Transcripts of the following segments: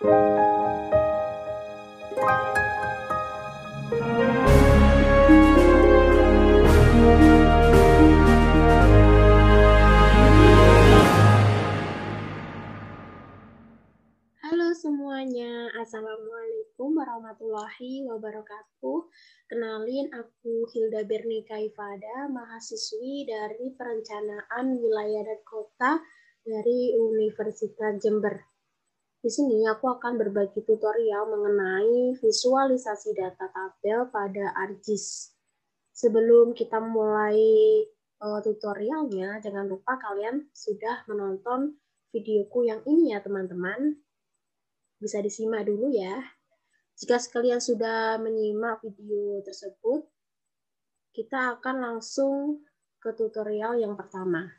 Halo semuanya, Assalamualaikum warahmatullahi wabarakatuh. Kenalin, aku Hilda Bernika Ifada, mahasiswi dari Perencanaan Wilayah dan Kota dari Universitas Jember. Di sini aku akan berbagi tutorial mengenai visualisasi data tabel pada ArcGIS. Sebelum kita mulai tutorialnya, jangan lupa kalian sudah menonton videoku yang ini ya teman-teman. Bisa disimak dulu ya. Jika sekalian sudah menyimak video tersebut, kita akan langsung ke tutorial yang pertama.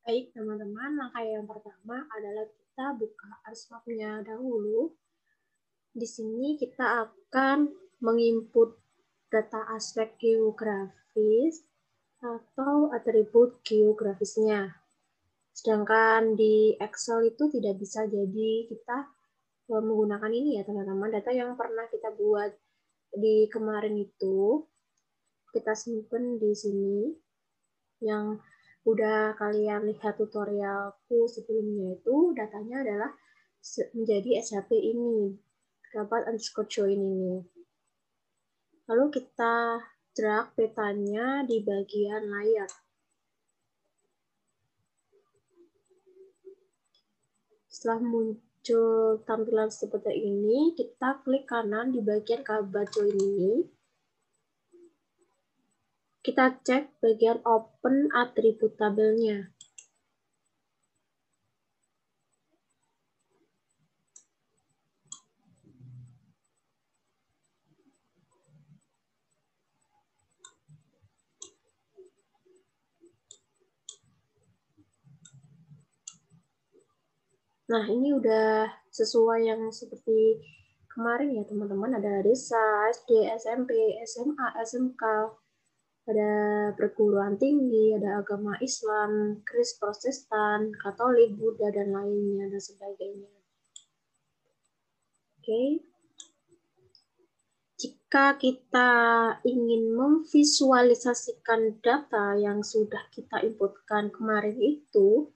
Baik teman-teman, langkah yang pertama adalah kita buka ArcMap-nya dahulu. Di sini kita akan menginput data aspek geografis atau atribut geografisnya. Sedangkan di Excel itu tidak bisa, jadi kita menggunakan ini ya teman-teman. Data yang pernah kita buat di kemarin itu kita simpan di sini. Yang udah kalian lihat tutorialku sebelumnya itu datanya adalah menjadi SHP ini, _join ini. Lalu kita drag petanya di bagian layar. Setelah muncul tampilan seperti ini, kita klik kanan di bagian _join ini. Kita cek bagian open atribut tabelnya. Nah, ini udah sesuai yang seperti kemarin ya teman-teman. Ada desa, SD, SMP, SMA, SMK, ada perguruan tinggi, ada agama Islam, Kristen, Protestan, Katolik, Buddha, dan lainnya, dan sebagainya. Oke. Jika kita ingin memvisualisasikan data yang sudah kita inputkan kemarin itu,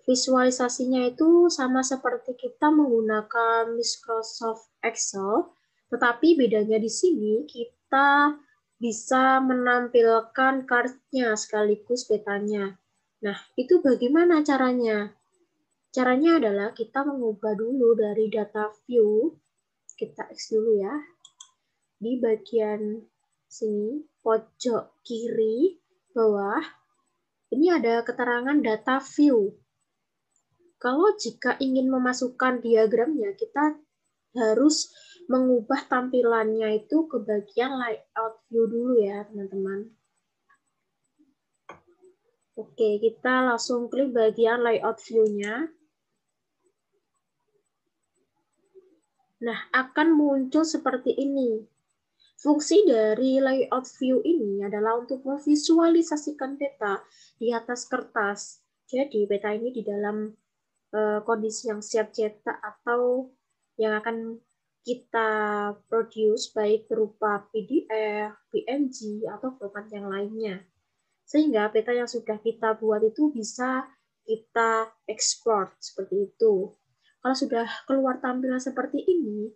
visualisasinya itu sama seperti kita menggunakan Microsoft Excel, tetapi bedanya di sini kita bisa menampilkan kartnya sekaligus petanya. Nah, itu bagaimana caranya? Caranya adalah kita mengubah dulu dari data view, kita X dulu ya, di bagian sini, pojok kiri, bawah, ini ada keterangan data view. Kalau jika ingin memasukkan diagramnya, kita harus mengubah tampilannya itu ke bagian layout view dulu ya, teman-teman. Oke, kita langsung klik bagian layout view-nya. Nah, akan muncul seperti ini. Fungsi dari layout view ini adalah untuk memvisualisasikan peta di atas kertas. Jadi, peta ini di dalam kondisi yang siap cetak atau yang akan kita produce baik berupa PDF, PNG, atau format yang lainnya. Sehingga peta yang sudah kita buat itu bisa kita ekspor seperti itu. Kalau sudah keluar tampilan seperti ini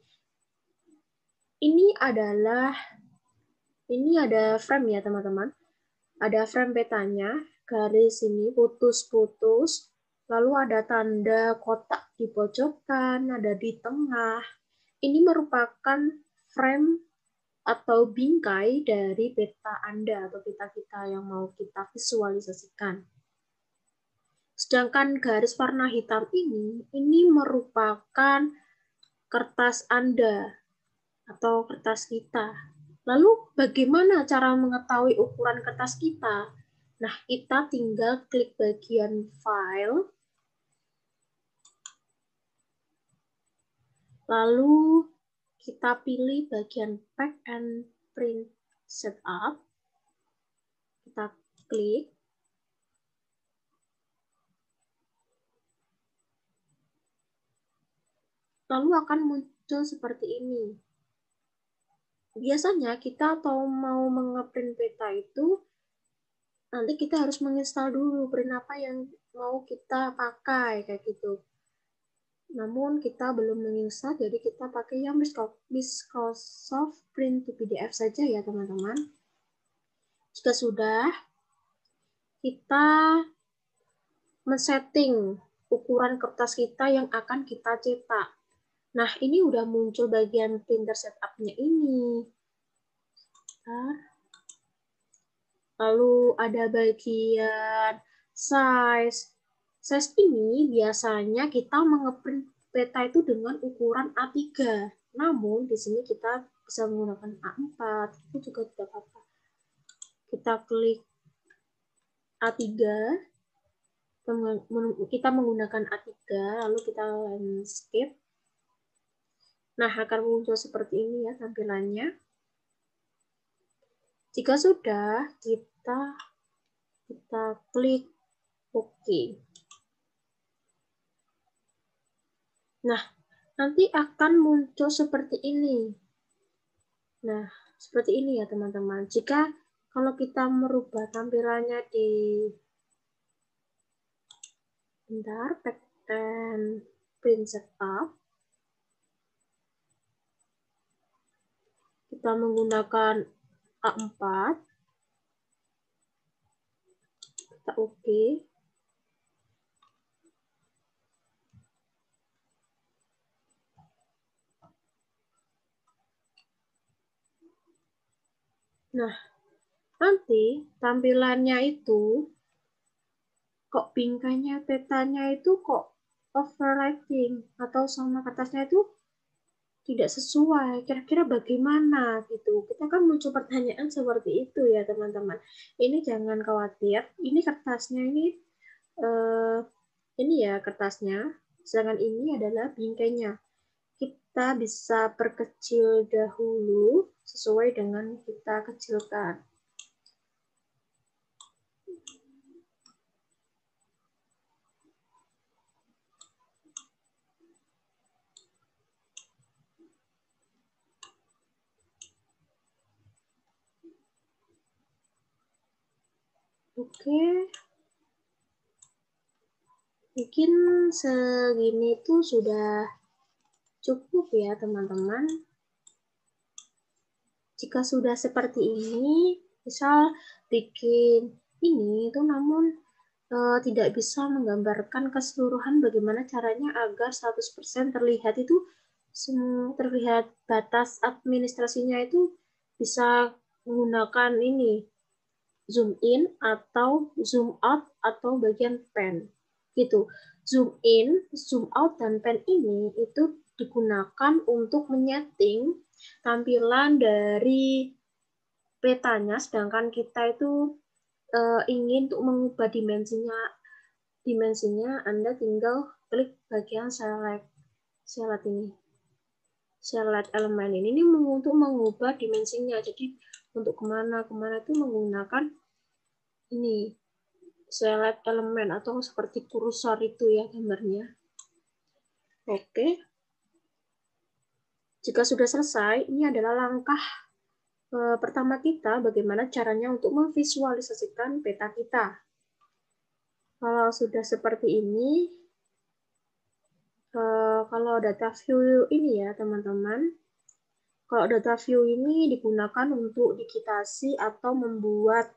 ada frame ya teman-teman. Ada frame petanya, garis ini putus-putus, lalu ada tanda kotak di pojokan, ada di tengah. Ini merupakan frame atau bingkai dari peta Anda atau peta kita yang mau kita visualisasikan. Sedangkan garis warna hitam ini merupakan kertas Anda atau kertas kita. Lalu bagaimana cara mengetahui ukuran kertas kita? Nah, kita tinggal klik bagian file, lalu kita pilih bagian pack and print setup, kita klik, lalu akan muncul seperti ini. Biasanya kita atau mau mengeprint peta itu, nanti kita harus menginstal dulu print apa yang mau kita pakai, kayak gitu. Namun kita belum menginstal, jadi kita pakai yang Microsoft Print to PDF saja ya teman-teman. Jika sudah, kita men-setting ukuran kertas kita yang akan kita cetak. Nah, ini udah muncul bagian printer setup-nya ini. Lalu ada bagian size. Size ini biasanya kita mengeprint peta itu dengan ukuran A3. Namun, di sini kita bisa menggunakan A4. Itu juga tidak apa-apa. Kita klik A3. Kita menggunakan A3, lalu kita landscape. Nah, akan muncul seperti ini ya tampilannya. Jika sudah, kita klik OK. Nah, nanti akan muncul seperti ini. Nah, seperti ini ya teman-teman. Jika kalau kita merubah tampilannya di pack and print setup, kita menggunakan A4, kita OK. Nah, nanti tampilannya itu kok bingkainya petanya itu kok overlapping atau sama kertasnya itu tidak sesuai, kira-kira bagaimana gitu. Kita kan muncul pertanyaan seperti itu ya teman-teman. Ini jangan khawatir, ini kertasnya ini ya kertasnya, sedangkan ini adalah bingkainya. Kita bisa perkecil dahulu sesuai dengan kita kecilkan. Oke. Mungkin segini tuh sudah cukup ya teman-teman. Jika sudah seperti ini, misal bikin ini itu namun tidak bisa menggambarkan keseluruhan bagaimana caranya agar 100% terlihat itu terlihat batas administrasinya itu bisa menggunakan ini zoom in atau zoom out atau bagian pen gitu. Zoom in, zoom out, dan pen ini itu digunakan untuk menyeting tampilan dari petanya, sedangkan kita itu ingin untuk mengubah dimensinya Anda tinggal klik bagian select ini, select elemen ini untuk mengubah dimensinya. Jadi untuk kemana itu menggunakan ini select elemen atau seperti kursor itu ya gambarnya. Oke. Jika sudah selesai, ini adalah langkah pertama kita bagaimana caranya untuk memvisualisasikan peta kita. Kalau sudah seperti ini, kalau data view ini ya teman-teman, kalau data view ini digunakan untuk digitasi atau membuat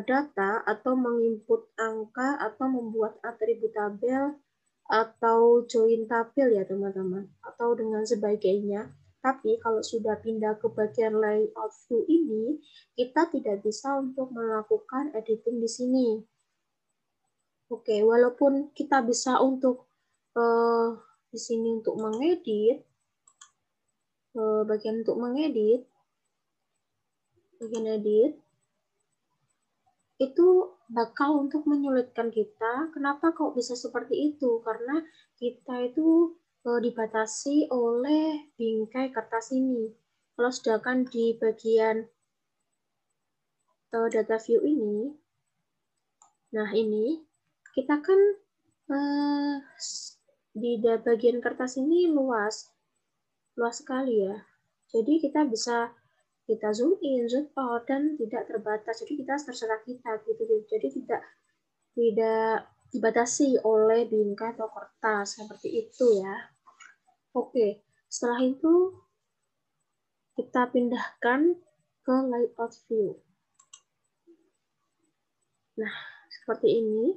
data atau menginput angka atau membuat atribut tabel atau join tabel ya teman-teman, atau dengan sebagainya. Tapi kalau sudah pindah ke bagian layout view ini, kita tidak bisa untuk melakukan editing di sini. Oke, walaupun kita bisa untuk di sini untuk mengedit, bagian untuk mengedit, bagian edit, itu bakal untuk menyulitkan kita. Kenapa kok bisa seperti itu? Karena kita itu dibatasi oleh bingkai kertas ini. Kalau sedangkan di bagian data view ini, nah ini kita kan di bagian kertas ini luas sekali ya. Jadi kita bisa kita zoom in, zoom out, dan tidak terbatas. Jadi kita terserah kita gitu. Jadi tidak dibatasi oleh bingkai atau kertas seperti itu ya. Oke, setelah itu kita pindahkan ke layout view. Nah, seperti ini.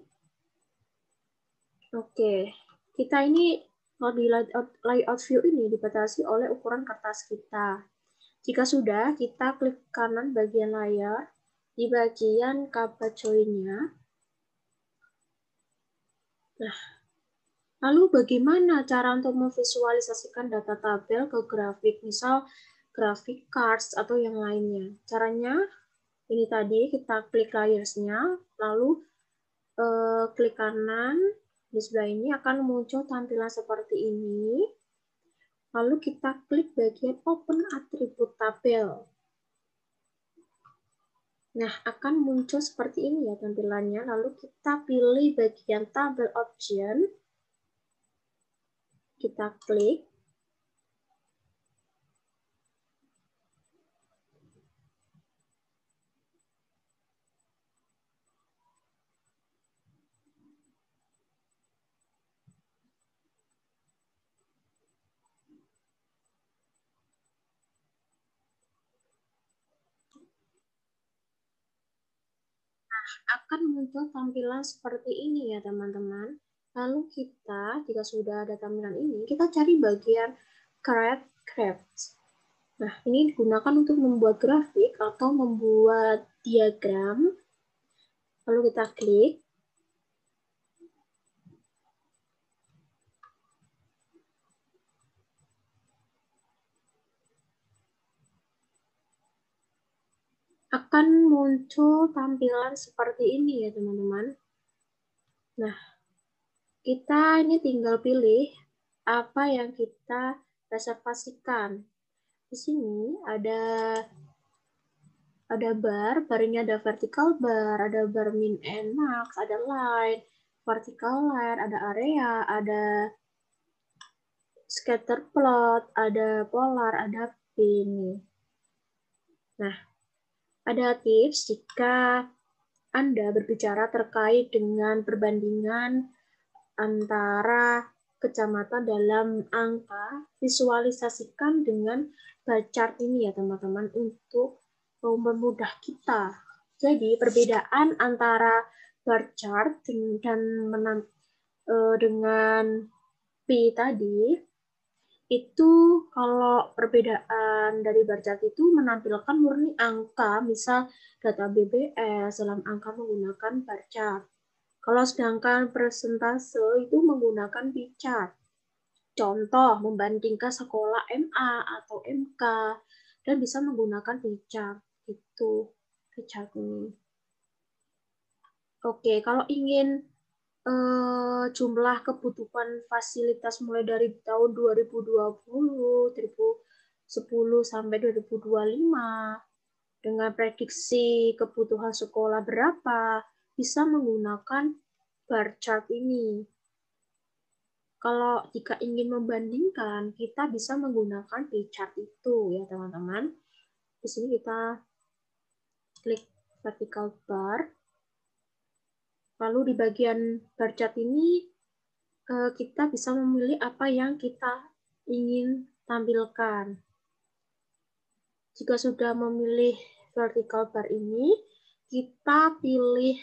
Oke, kita ini di layout view ini dibatasi oleh ukuran kertas kita. Jika sudah, kita klik kanan bagian layar di bagian cover join-nya. Nah, lalu bagaimana cara untuk memvisualisasikan data tabel ke grafik, misal grafik cards atau yang lainnya? Caranya ini tadi, kita klik layers-nya, lalu klik kanan, di sebelah ini akan muncul tampilan seperti ini. Lalu kita klik bagian open atribut tabel. Nah, akan muncul seperti ini ya tampilannya. Lalu kita pilih bagian tabel option. Kita klik. Akan muncul tampilan seperti ini ya teman-teman. Lalu kita, jika sudah ada tampilan ini, kita cari bagian create graph. Nah, ini digunakan untuk membuat grafik atau membuat diagram. Lalu kita klik. Akan muncul tampilan seperti ini ya teman-teman. Nah, kita ini tinggal pilih apa yang kita reservasikan. Di sini ada bar ini ada vertical bar, ada bar min and max, ada line, vertical line, ada area, ada scatter plot, ada polar, ada pin. Nah, ada tips jika Anda berbicara terkait dengan perbandingan antara kecamatan dalam angka, visualisasikan dengan bar chart ini ya teman-teman untuk mempermudah kita. Jadi perbedaan antara bar chart dan dengan P tadi itu kalau perbedaan dari bar chart itu menampilkan murni angka, misal data BBS dalam angka menggunakan bar chart. Kalau sedangkan persentase itu menggunakan pie chart. Contoh, membandingkan sekolah MA atau MK dan bisa menggunakan pie chart. Itu pie chart ini. Oke, kalau ingin jumlah kebutuhan fasilitas mulai dari tahun 2020, 2010 sampai 2025 dengan prediksi kebutuhan sekolah berapa, bisa menggunakan bar chart ini. Kalau jika ingin membandingkan, kita bisa menggunakan pie chart itu ya teman-teman. Di sini kita klik vertical bar. Lalu di bagian bar chart ini kita bisa memilih apa yang kita ingin tampilkan. Jika sudah memilih vertical bar ini, kita pilih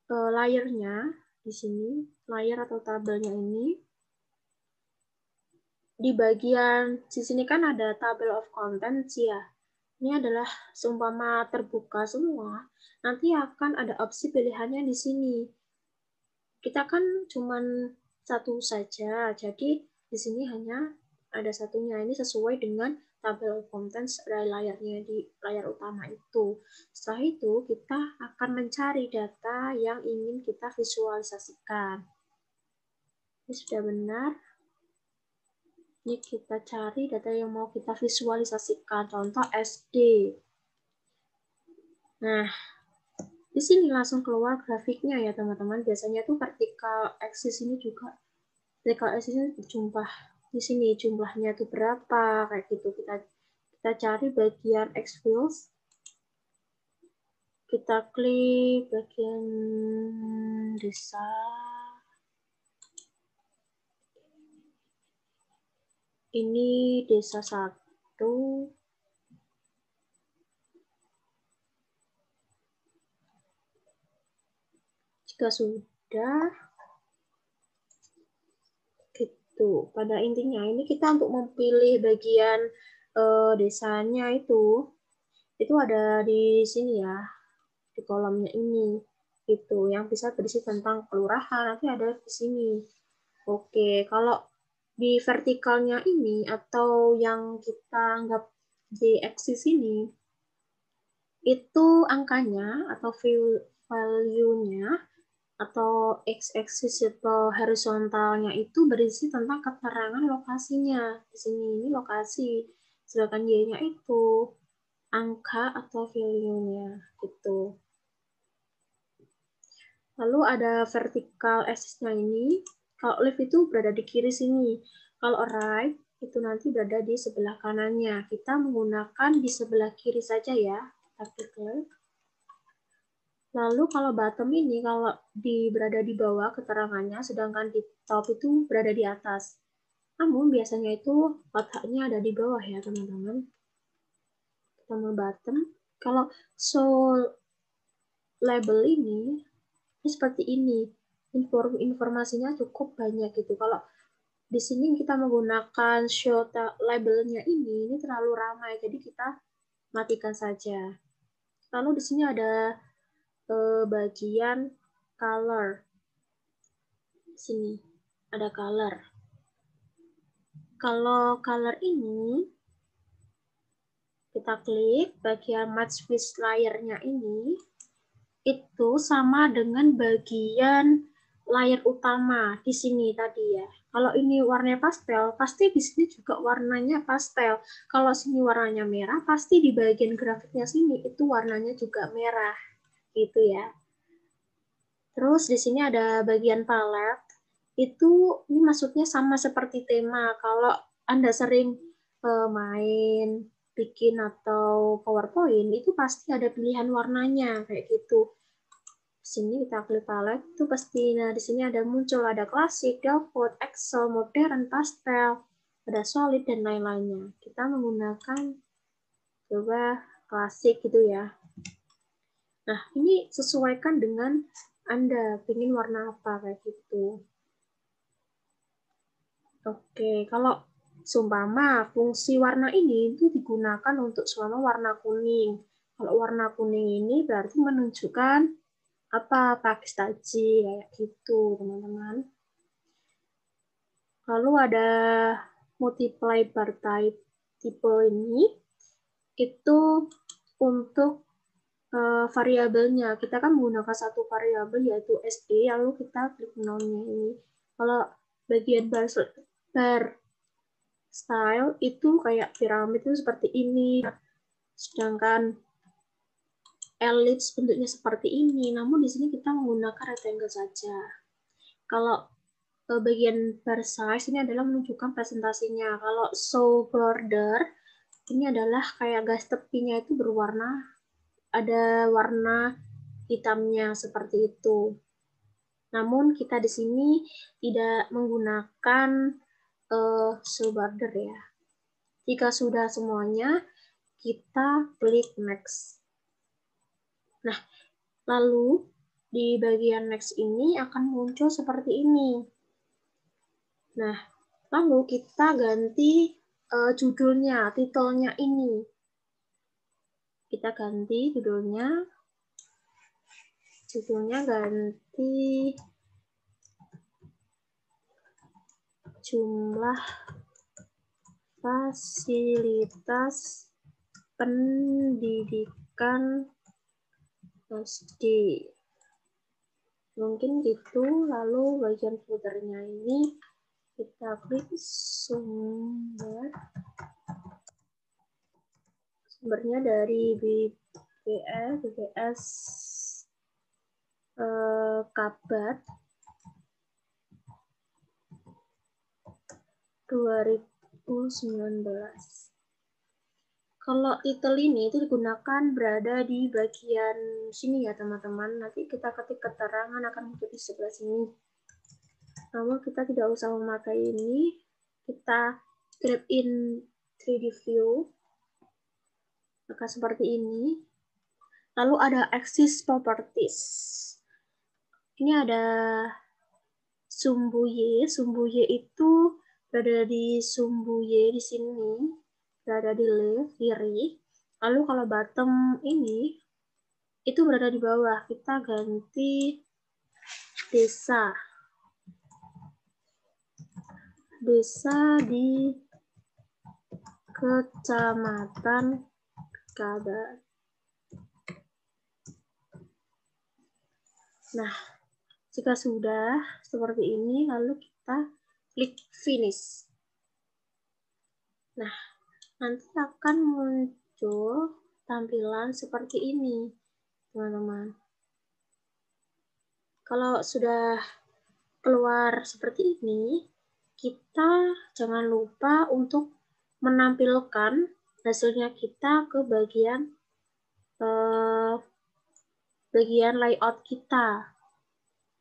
layernya di sini, layer atau tabelnya ini. Di bagian di sini kan ada table of contents ya. Ini adalah seumpama terbuka semua, nanti akan ada opsi pilihannya di sini. Kita kan cuman satu saja, jadi di sini hanya ada satunya. Ini sesuai dengan table of contents dari layarnya di layar utama itu. Setelah itu kita akan mencari data yang ingin kita visualisasikan. Ini sudah benar. Ini kita cari data yang mau kita visualisasikan, contoh SD. Nah, di sini langsung keluar grafiknya ya teman-teman. Biasanya tuh vertical axis ini juga vertical axis-nya berjumlah di sini, jumlahnya itu berapa, kayak gitu. Kita cari bagian X-Fields, kita klik bagian desa. Ini desa 1. Jika sudah, gitu. Pada intinya ini kita untuk memilih bagian desanya itu ada di sini ya, di kolomnya ini. Itu yang bisa berisi tentang kelurahan, nanti ada di sini. Oke, kalau di vertikalnya ini atau yang kita anggap di axis ini, itu angkanya atau value-nya atau x-axis atau horizontalnya itu berisi tentang keterangan lokasinya. Di sini ini lokasi, sedangkan y-nya itu angka atau value-nya gitu. Lalu ada vertical axis-nya ini. Kalau left itu berada di kiri sini. Kalau right itu nanti berada di sebelah kanannya. Kita menggunakan di sebelah kiri saja ya. Kita klik left. Lalu kalau bottom ini kalau berada di bawah keterangannya, sedangkan di top itu berada di atas. Namun biasanya itu letaknya ada di bawah ya teman-teman. Kita bottom. Kalau show label ini seperti ini. Informasinya cukup banyak gitu. Kalau di sini kita menggunakan show labelnya ini terlalu ramai, jadi kita matikan saja. Lalu di sini ada bagian color. Di sini ada color. Kalau color ini kita klik bagian match with layer-nya ini, itu sama dengan bagian layer utama di sini tadi ya. Kalau ini warnanya pastel, pasti di sini juga warnanya pastel. Kalau sini warnanya merah, pasti di bagian grafiknya sini itu warnanya juga merah, gitu ya. Terus di sini ada bagian palette. Itu ini maksudnya sama seperti tema. Kalau Anda sering main, bikin atau PowerPoint, itu pasti ada pilihan warnanya kayak gitu. Di sini kita klik palette itu pasti, nah di sini ada muncul ada klasik, Delphoid, Excel, modern, pastel, ada solid dan lain-lainnya. Kita menggunakan coba klasik gitu ya. Nah ini sesuaikan dengan Anda pengen warna apa kayak gitu. Oke, kalau seumpama fungsi warna ini itu digunakan untuk selama warna kuning. Kalau warna kuning ini berarti menunjukkan apa pakai staji kayak gitu teman-teman. Lalu ada multiply bar type tipe ini itu untuk variabelnya. Kita kan menggunakan satu variabel yaitu SD, lalu kita klik nolnya ini. Kalau bagian bar style itu kayak piramid itu seperti ini, sedangkan ellipse bentuknya seperti ini. Namun di sini kita menggunakan rectangle saja. Kalau bagian bar size ini adalah menunjukkan presentasinya. Kalau show border ini adalah kayak garis tepinya itu berwarna, ada warna hitamnya seperti itu. Namun kita di sini tidak menggunakan show border ya. Jika sudah semuanya, kita klik next. Nah, lalu di bagian next ini akan muncul seperti ini. Nah, lalu kita ganti judulnya, titelnya ini. Kita ganti judulnya. Judulnya ganti jumlah fasilitas pendidikan SD. Mungkin gitu. Lalu bagian footernya ini kita klik sumber. Sumbernya dari BBS Kabat. 2019. Kalau title ini itu digunakan berada di bagian sini ya teman-teman. Nanti kita ketik keterangan akan muncul di sebelah sini. Namun kita tidak usah memakai ini. Kita grab in 3D view. Maka seperti ini. Lalu ada axis properties. Ini ada sumbu Y. Sumbu Y itu berada di sumbu Y di sini. Berada di left, kiri. Lalu kalau bottom ini, itu berada di bawah. Kita ganti desa. Desa di Kecamatan Kabar. Nah, jika sudah seperti ini, lalu kita klik finish. Nah, nanti akan muncul tampilan seperti ini, teman-teman. Kalau sudah keluar seperti ini, kita jangan lupa untuk menampilkan hasilnya kita ke bagian layout kita.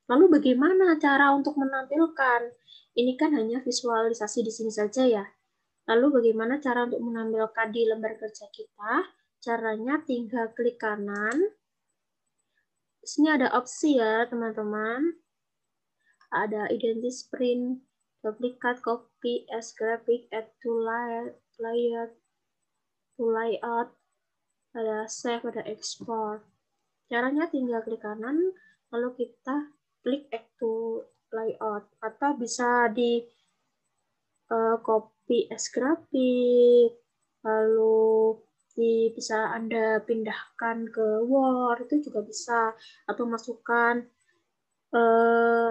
Lalu bagaimana cara untuk menampilkan? Ini kan hanya visualisasi di sini saja ya. Lalu bagaimana cara untuk menampilkan di lembar kerja kita? Caranya tinggal klik kanan. Di sini ada opsi ya, teman-teman. Ada identity print, duplicate, copy, as graphic, add to layout, ada save, ada export. Caranya tinggal klik kanan, lalu kita klik add to layout, atau bisa di copy as graphic, lalu bisa Anda pindahkan ke Word, itu juga bisa, atau masukkan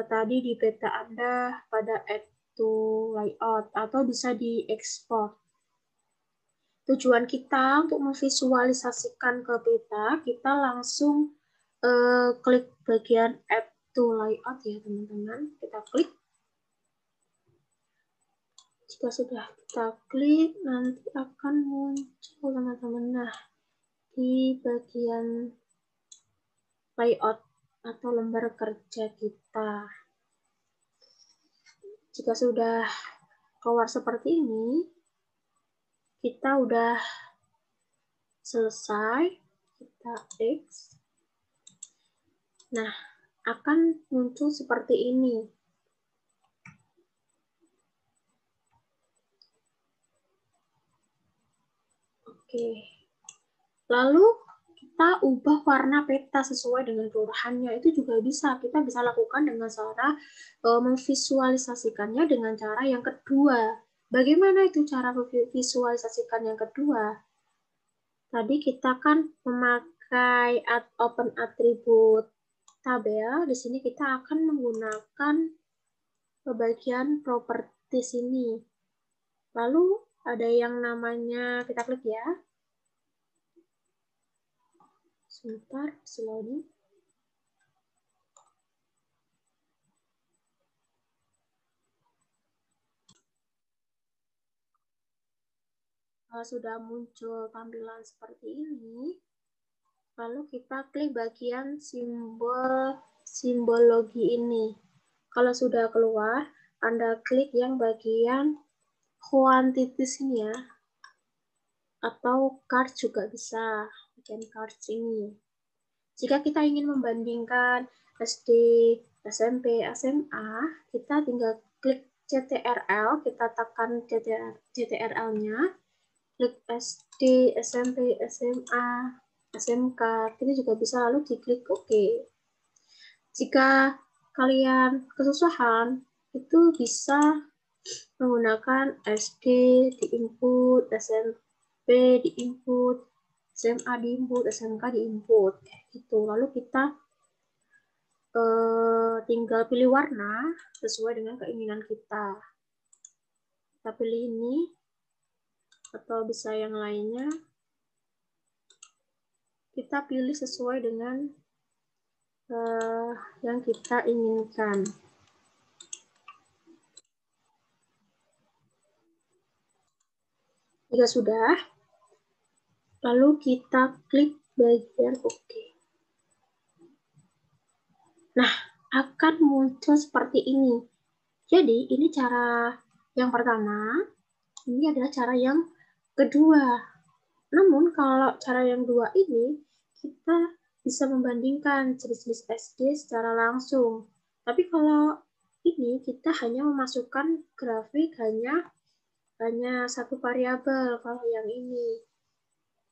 tadi di peta Anda pada add to layout, atau bisa diekspor. Tujuan kita untuk memvisualisasikan ke peta, kita langsung klik bagian add to layout ya teman-teman. Kita klik. Jika sudah kita klik, nanti akan muncul teman-teman. Nah, di bagian layout atau lembar kerja kita. Jika sudah keluar seperti ini, kita udah selesai. Kita X. Nah, akan muncul seperti ini. Oke. Lalu kita ubah warna peta sesuai dengan kelurahannya. Itu juga bisa. Kita bisa lakukan dengan cara memvisualisasikannya dengan cara yang kedua. Bagaimana itu cara memvisualisasikan yang kedua? Tadi kita kan memakai open attribute tabel. Di sini kita akan menggunakan bagian properties ini. Lalu ada yang namanya, kita klik ya. Sebentar, slowly. Kalau sudah muncul tampilan seperti ini, lalu kita klik bagian simbologi ini. Kalau sudah keluar, Anda klik yang bagian quantities ini ya, atau card juga bisa, bagian card ini. Jika kita ingin membandingkan SD, SMP, SMA, kita tinggal klik CTRL, kita tekan CTRL-nya, klik SD, SMP, SMA, SMK, kita juga bisa lalu diklik OK. Jika kalian kesusahan, itu bisa menggunakan SD di-input, SMP di-input, SMA di-input, SMK di-input, gitu. Lalu kita tinggal pilih warna sesuai dengan keinginan kita. Kita pilih ini, atau bisa yang lainnya. Kita pilih sesuai dengan yang kita inginkan. Jika sudah, lalu kita klik bagian OK. Nah, akan muncul seperti ini. Jadi, ini cara yang pertama. Ini adalah cara yang kedua. Namun, kalau cara yang dua ini, kita bisa membandingkan jenis-jenis SD secara langsung. Tapi kalau ini, kita hanya memasukkan grafik hanya satu variabel kalau yang ini.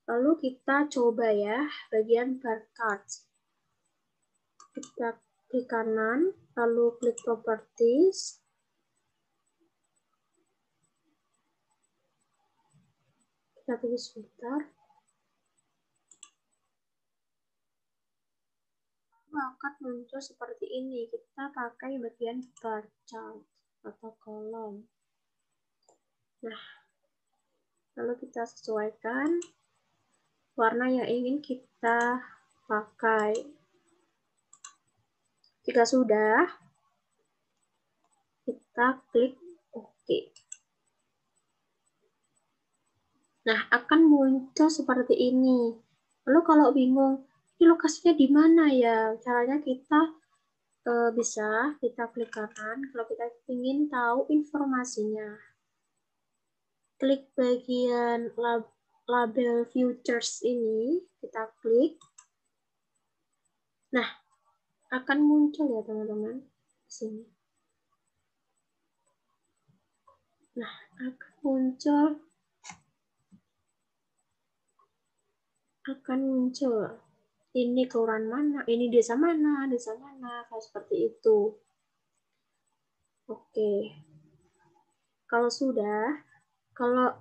Lalu kita coba ya, bagian bar chart. Kita klik kanan, lalu klik properties. Kita tunggu sebentar. Akan muncul seperti ini. Kita pakai bagian bar chart atau kolom. Nah, lalu kita sesuaikan warna yang ingin kita pakai. Jika sudah, kita klik OK. Nah, akan muncul seperti ini. Lalu kalau bingung, ini lokasinya di mana ya? Caranya kita bisa kita klik kanan kalau kita ingin tahu informasinya. Klik bagian label features ini, kita klik. Nah, akan muncul ya teman-teman di sini. Nah, akan muncul ini kelurahan mana, ini desa mana, kayak seperti itu. Oke. Kalau sudah, kalau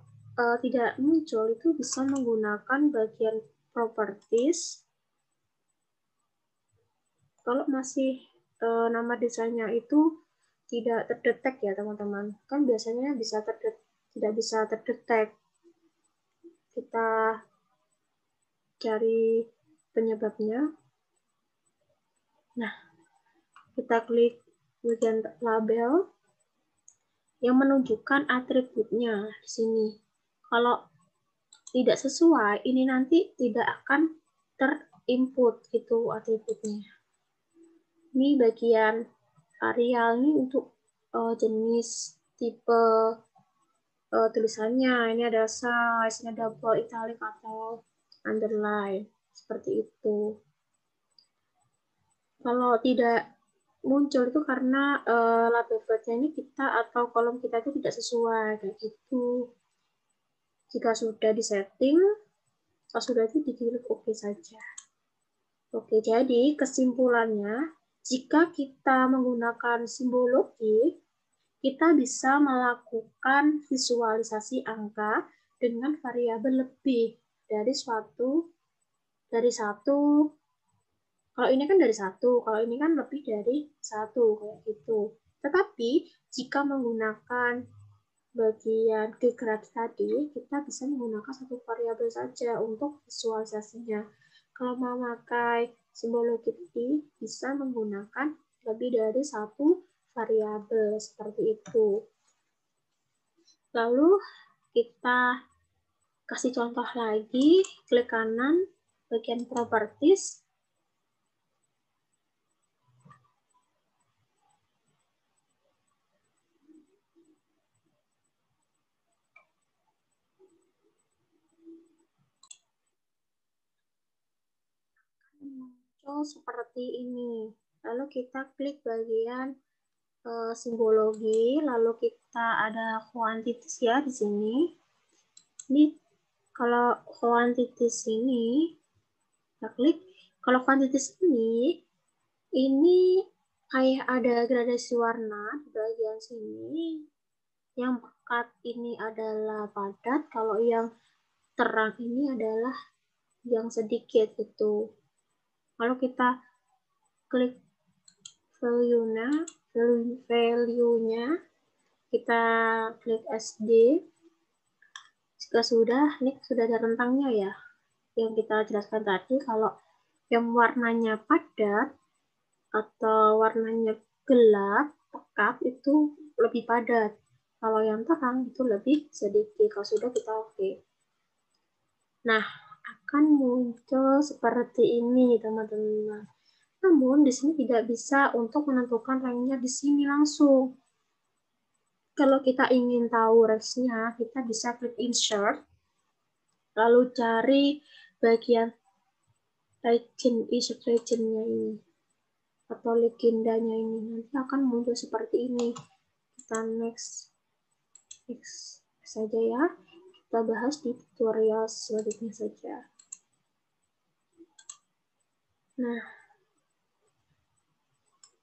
tidak muncul itu bisa menggunakan bagian properties. Kalau masih nama desanya itu tidak terdetek ya teman-teman, kan biasanya tidak bisa terdetek. Kita cari penyebabnya. Nah, kita klik bagian label yang menunjukkan atributnya di sini. Kalau tidak sesuai, ini nanti tidak akan terinput itu atributnya. Ini bagian areal ini untuk jenis tipe tulisannya. Ini ada size, ini ada bold, italic atau underline seperti itu. Kalau tidak muncul itu karena label fieldnya ini kita atau kolom kita itu tidak sesuai kayak gitu. Jika sudah disetting, kalau sudah itu diklik OK saja. Oke, jadi kesimpulannya, jika kita menggunakan simbologi, kita bisa melakukan visualisasi angka dengan variabel lebih dari satu. Kalau ini kan dari satu, kalau ini kan lebih dari satu, kayak gitu. Tetapi jika menggunakan bagian geografis tadi, kita bisa menggunakan satu variabel saja untuk visualisasinya. Kalau mau memakai simbologi tadi, bisa menggunakan lebih dari satu variabel seperti itu. Lalu kita kasih contoh lagi, klik kanan, bagian properties. Muncul seperti ini. Lalu kita klik bagian simbologi, lalu kita ada quantities ya di sini. Ini kalau quantities ini, kita klik. Kalau quantities ini kayak ada gradasi warna di bagian sini. Yang pekat ini adalah padat, kalau yang terang ini adalah yang sedikit itu. Kalau kita klik value-nya, kita klik SD. Jika sudah, ini sudah ada rentangnya ya. Yang kita jelaskan tadi, kalau yang warnanya padat atau warnanya gelap, pekat itu lebih padat. Kalau yang terang itu lebih sedikit. Kalau sudah kita oke. Nah, akan muncul seperti ini, teman-teman. Namun, di sini tidak bisa untuk menentukan ranknya di sini langsung. Kalau kita ingin tahu range-nya, kita bisa klik insert, lalu cari bagian insert legend-nya ini, atau legendanya ini. Nanti akan muncul seperti ini. Kita next saja ya. Kita bahas di tutorial selanjutnya saja. Nah,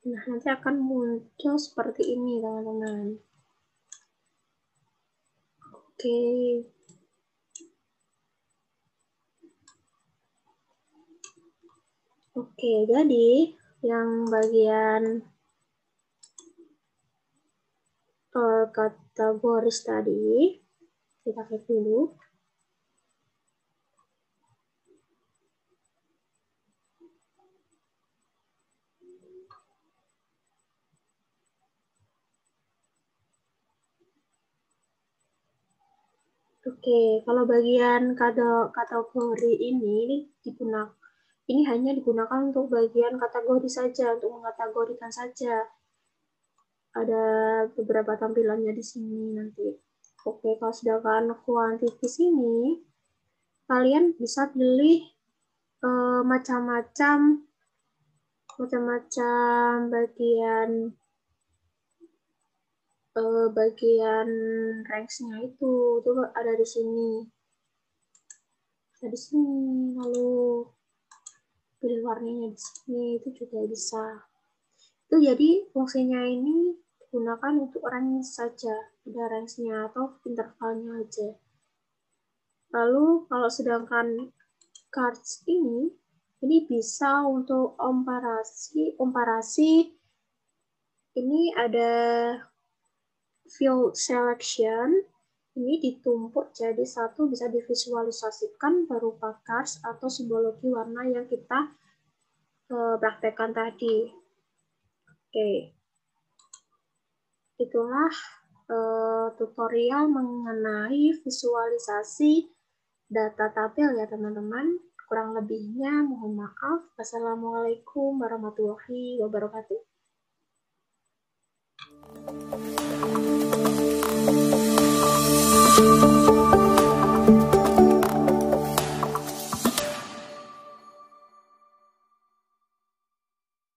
nanti akan muncul seperti ini, teman-teman. Oke, jadi yang bagian kategoris tadi kita klik dulu. Oke, kalau bagian kategori ini hanya digunakan untuk bagian kategori saja, untuk mengkategorikan saja. Ada beberapa tampilannya di sini nanti. Oke, kalau sedangkan quantity sini, kalian bisa pilih macam-macam bagian ranks-nya itu ada di sini. Lalu pilih warnanya di sini, itu juga bisa. Itu jadi fungsinya ini digunakan untuk range saja, ada range-nya atau intervalnya aja. Lalu kalau sedangkan cards ini bisa untuk komparasi. Ini ada field selection. Ini ditumpuk jadi satu, bisa divisualisasikan berupa cards atau simbologi warna yang kita praktekkan tadi. Oke, itulah tutorial mengenai visualisasi data tabel ya teman-teman. Kurang lebihnya mohon maaf. Wassalamualaikum warahmatullahi wabarakatuh.